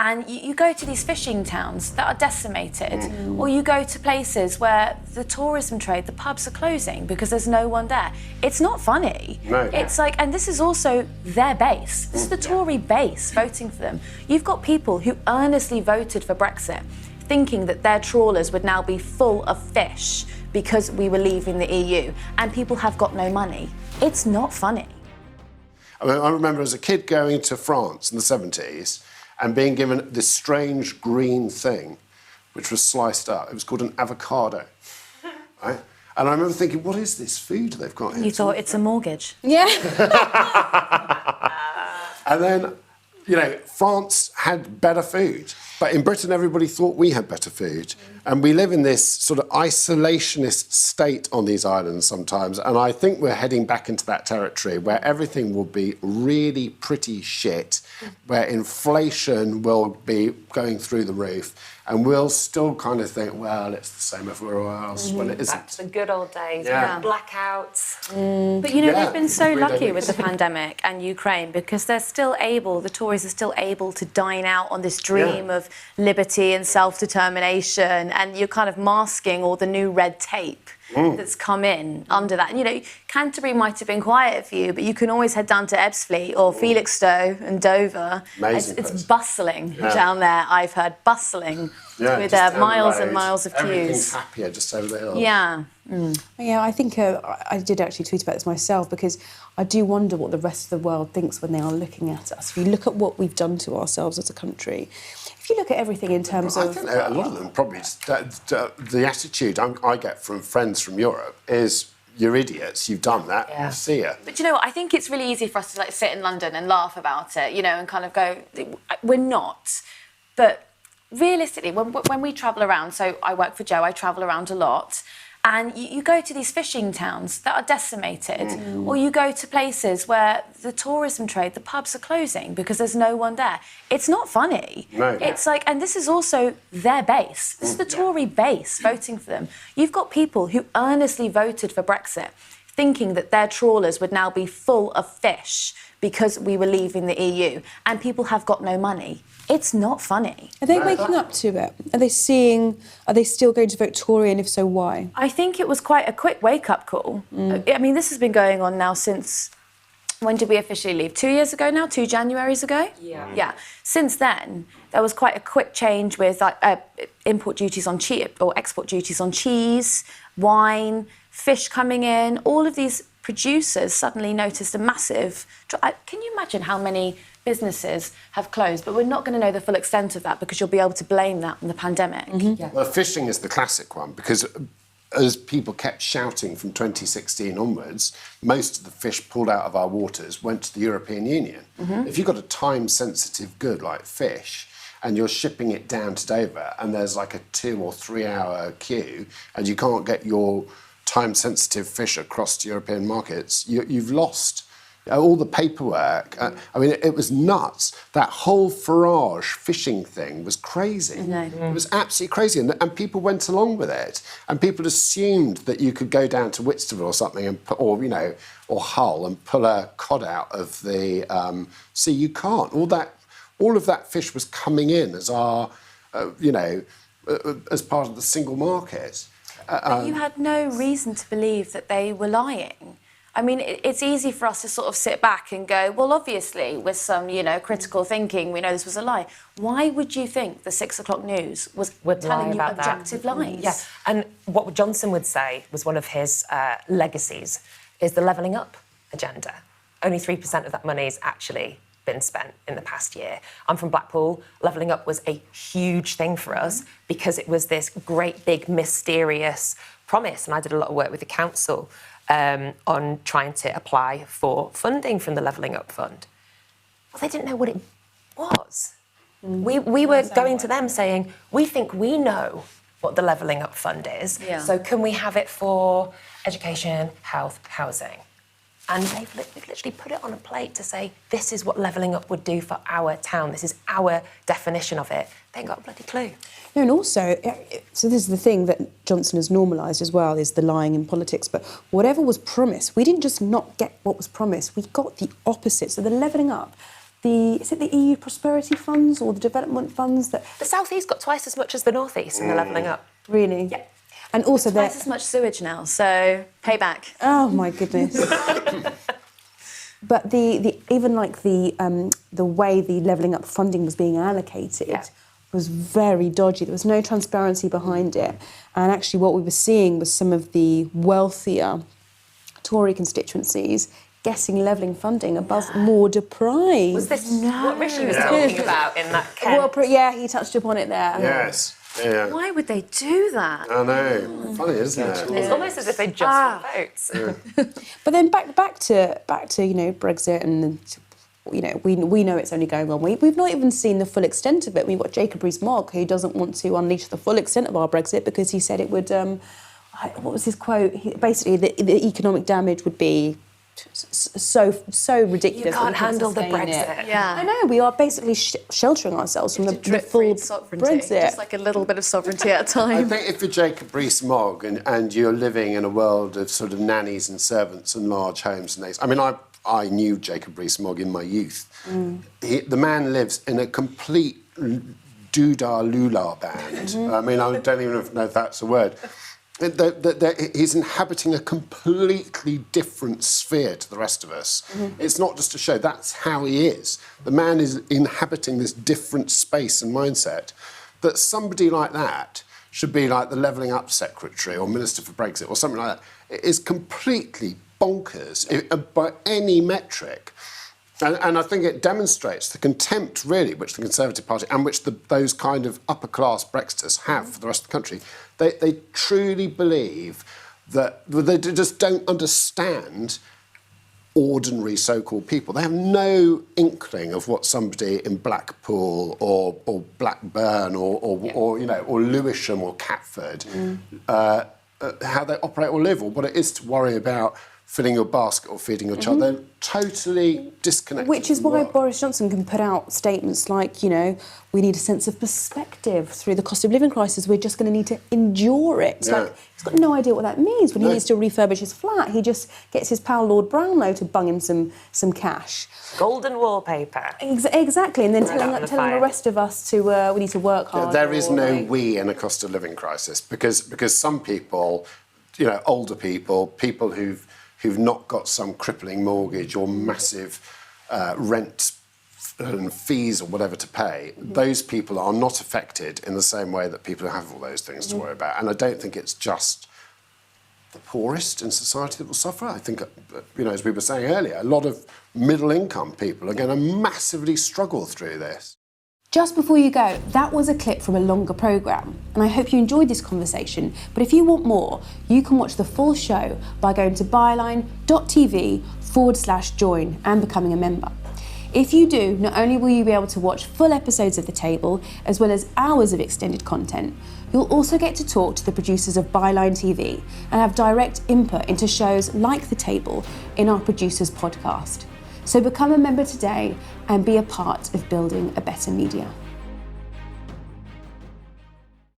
And you go to these fishing towns that are decimated, or you go to places where the tourism trade, the pubs are closing because there's no one there. It's not funny. No. It's like, and this is also their base. This is the Tory base voting for them. You've got people who earnestly voted for Brexit, thinking that their trawlers would now be full of fish because we were leaving the EU, and people have got no money. It's not funny. I remember as a kid going to France in the 70s and being given this strange green thing, which was sliced up. It was called an avocado, right? And I remember thinking, what is this food they've got here? You thought it's a mortgage. Yeah. And then, you know, France had better food. But in Britain, everybody thought we had better food. And we live in this sort of isolationist state on these islands sometimes. And I think we're heading back into that territory where everything will be really pretty shit, where inflation will be going through the roof. And we'll still kind of think, well, it's the same everywhere else, when it isn't. Back to the good old days, Yeah. blackouts. But, you know, Yeah, they've been so really lucky with the pandemic and Ukraine because they're still able, the Tories are still able to dine out on this dream of liberty and self-determination, and you're kind of masking all the new red tape that's come in under that. And, you know, Canterbury might have been quiet for you, but you can always head down to Ebbsfleet or Felixstowe and Dover. It's bustling down there, I've heard, bustling with miles and miles of queues. Everything's happier just over the hill. Yeah. Yeah, I think I did actually tweet about this myself because I do wonder what the rest of the world thinks when they are looking at us. If you look at what we've done to ourselves as a country, if you look at everything in terms of... I think a lot of them probably... the attitude I get from friends from Europe is, you're idiots, you've done that, see ya. But you know what, I think it's really easy for us to like sit in London and laugh about it, you know, and kind of go, we're not. But realistically, when we travel around, so I work for Joe, I travel around a lot, and you go to these fishing towns that are decimated, or you go to places where the tourism trade, the pubs are closing because there's no one there. It's not funny. No. It's like, and this is also their base. This is the Tory base voting for them. You've got people who earnestly voted for Brexit, thinking that their trawlers would now be full of fish because we were leaving the EU, and people have got no money. It's not funny. Are they waking up to it? Are they still going to vote Tory, and if so, why? I think it was quite a quick wake-up call. I mean, this has been going on now since... When did we officially leave? 2 years ago now? 2 Januaries ago? Yeah. Since then, there was quite a quick change with import duties on or export duties on cheese, wine, fish coming in. All of these producers suddenly noticed a massive... Can you imagine how many businesses have closed? But we're not going to know the full extent of that because you'll be able to blame that on the pandemic. Well, fishing is the classic one because as people kept shouting from 2016 onwards, most of the fish pulled out of our waters went to the European Union. If you've got a time-sensitive good like fish and you're shipping it down to Dover and there's like a 2 or 3 hour queue and you can't get your time-sensitive fish across to European markets, you've lost all the paperwork. I mean, it was nuts. That whole forage fishing thing was crazy. It was absolutely crazy, and people went along with it. And people assumed that you could go down to Whitstable or something, or Hull, and pull a cod out of the sea. You can't. All of that fish was coming in as our, as part of the single market. But you had no reason to believe that they were lying. I mean, it's easy for us to sort of sit back and go, well, obviously, with some, critical thinking, we know this was a lie. Why would you think the 6 o'clock news was telling you objective lies? Yeah, and what Johnson would say was one of his legacies is the levelling up agenda. Only 3% of that money's actually been spent in the past year. I'm from Blackpool. Levelling up was a huge thing for us because it was this great, big, mysterious promise, and I did a lot of work with the council on trying to apply for funding from the Levelling Up Fund. Well, they didn't know what it was. We were going to them saying, we think we know what the Levelling Up Fund is, so can we have it for education, health, housing? And they've literally put it on a plate to say, this is what Levelling Up would do for our town. This is our definition of it. They ain't got a bloody clue. No, and also, so this is the thing that Johnson has normalised as well, is the lying in politics. But whatever was promised, we didn't just not get what was promised, we got the opposite. So the levelling up, is it the EU prosperity funds or the development funds that The South East got twice as much as the North East in the levelling up. really? Yeah. And also Twice as much sewage now, so payback. Oh my goodness. But even like the way the levelling up funding was being allocated was very dodgy. There was no transparency behind it. And actually what we were seeing was some of the wealthier Tory constituencies getting levelling funding above more deprived. Was this what Rishi was talking about in that Kent? Well, yeah, he touched upon it there. Yes. Yeah. Why would they do that? I know. Funny, isn't it? It's almost as if they just want votes. But then back to Brexit and we know it's only going on. We've not even seen the full extent of it. We've got Jacob Rees-Mogg who doesn't want to unleash the full extent of our Brexit because he said it would. What was his quote? Basically, the economic damage would be so ridiculous. You can't that we handle the sustain Brexit. it. Yeah. I know. We are basically sheltering ourselves from the full Brexit. Just like a little bit of sovereignty at a I time. think if you're Jacob Rees-Mogg and you're living in a world of sort of nannies and servants and large homes and things. I mean, I knew Jacob Rees-Mogg in my youth. The man lives in a complete doodah-lula band. I mean, I don't even know if that's a word. He's inhabiting a completely different sphere to the rest of us. It's not just a show, that's how he is. The man is inhabiting this different space and mindset. That somebody like that should be like the Levelling Up Secretary or Minister for Brexit or something like that. It is completely bonkers by any metric. And I think it demonstrates the contempt, really, which the Conservative Party and which those kind of upper-class Brexiters have for the rest of the country. They truly believe that they just don't understand ordinary so-called people. They have no inkling of what somebody in Blackpool or Blackburn or Lewisham or Catford, how they operate or live, or what it is to worry about filling your basket or feeding your child. They're totally disconnected. Which is from the why world. Boris Johnson can put out statements like, we need a sense of perspective through the cost of living crisis. We're just going to need to endure it. Yeah. Like, he's got no idea what that means. When he needs to refurbish his flat, he just gets his pal Lord Brownlow to bung him some cash. Golden wallpaper. Exactly, and then telling the fire. rest of us to we need to work hard. There is no we in a cost of living crisis because some people, older people, people who've not got some crippling mortgage or massive rent and fees or whatever to pay, those people are not affected in the same way that people who have all those things to worry about. And I don't think it's just the poorest in society that will suffer. I think, as we were saying earlier, a lot of middle-income people are going to massively struggle through this. Just before you go, that was a clip from a longer programme, and I hope you enjoyed this conversation. But if you want more, you can watch the full show by going to byline.tv/join and becoming a member. If you do, not only will you be able to watch full episodes of The Table, as well as hours of extended content, you'll also get to talk to the producers of Byline TV and have direct input into shows like The Table in our producers' podcast. So become a member today and be a part of building a better media.